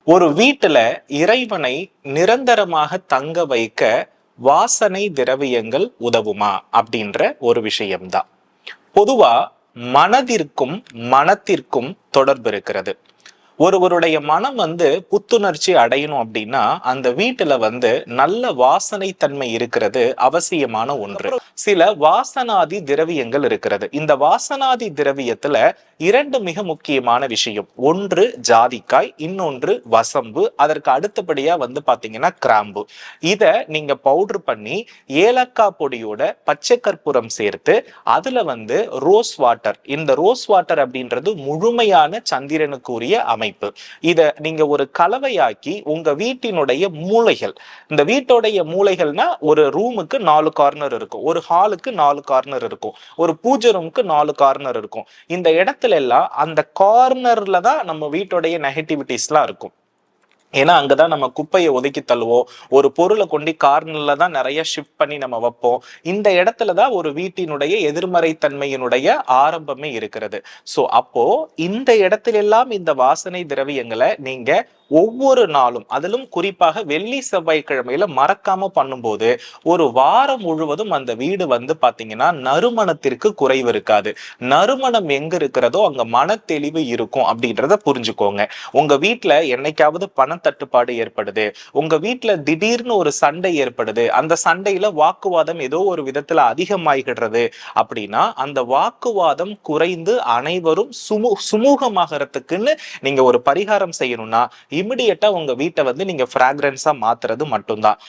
ஒரு வீட்டுல இறைவனை நிரந்தரமாக தங்க வைக்க வாசனை திரவியங்கள் உதவுமா அப்படின்ற ஒரு விஷயம்தான். பொதுவா மனதிற்கும் மனத்திற்கும் தொடர்பு இருக்கிறது. ஒருவருடைய மனம் புத்துணர்ச்சி அடையணும் அப்படின்னா அந்த வீட்டுல நல்ல வாசனை தன்மை இருக்கிறது அவசியமான ஒன்று. சில வாசனாதி திரவியங்கள் இருக்கிறது. இந்த வாசனாதி திரவியத்துல இரண்டு மிக முக்கியமான விஷயம். ஒன்று ஜாதிக்காய், இன்னொன்று வசம்பு, அதற்கு அடுத்தபடியா பாத்தீங்கன்னா கிராம்பு. இத நீங்க பவுடர் பண்ணி ஏலக்காய் பொடியோட பச்சை கற்பூரம் சேர்த்து அதுல ரோஸ் வாட்டர், இந்த ரோஸ் வாட்டர் அப்படின்றது முழுமையான சந்திரனுக்குரிய அமைப்பு. இத நீங்க ஒரு கலவையாக்கி உங்க வீட்டினுடைய மூலைகள், இந்த வீட்டோடைய மூலைகள்னா ஒரு ரூமுக்கு 4 கார்னர் இருக்கும், ஒரு ஹாலுக்கு 4 கார்னர் இருக்கும், ஒரு பூஜை ரூமுக்கு 4 கார்னர் இருக்கும். இந்த இடத்துல எல்லாம் அந்த கார்னர்ல தான் நம்ம வீட்டோடைய நெகட்டிவிட்டிஸ்லாம் இருக்கும். ஏன்னா அங்கதான் நம்ம குப்பையை ஒதுக்கி தள்ளுவோம், ஒரு பொருளை கொண்டு கார்னர்ல தான் நிறைய ஷிஃப்ட் பண்ணி நம்ம வைப்போம். இந்த இடத்துலதான் ஒரு வீட்டினுடைய எதிர்மறை தன்மையினுடைய ஆரம்பமே இருக்கிறது. சோ அப்போ இந்த இடத்துல எல்லாம் இந்த வாசனை திரவியங்களை நீங்க ஒவ்வொரு நாளும், அதிலும் குறிப்பாக வெள்ளி செவ்வாய்க்கிழமையில மறக்காம பண்ணும்போது ஒரு வாரம் முழுவதும் அந்த வீடு பாத்தீங்கன்னா நறுமணத்திற்கு குறைவு இருக்காது. நறுமணம் எங்க இருக்கிறதோ அங்க மன தெளிவு இருக்கும் அப்படின்றத புரிஞ்சுக்கோங்க. உங்க வீட்டுல என்னைக்காவது தட்டுப்பாடு ஏற்படுது, உங்க வீட்டுல திடீர்னு ஒரு சண்டை ஏற்படுது, அந்த சண்டையில வாக்குவாதம் ஏதோ ஒரு விதத்துல அதிகமாகிடுறது அப்படின்னா அந்த வாக்குவாதம் குறைந்து அனைவரும் சுமூகமாகறதுக்குன்னு நீங்க ஒரு பரிகாரம் செய்யணும்னா இமிடியேட்டா உங்க வீட்டை நீங்க பிராக்ரன்ஸா மாத்துறது மட்டும்தான்.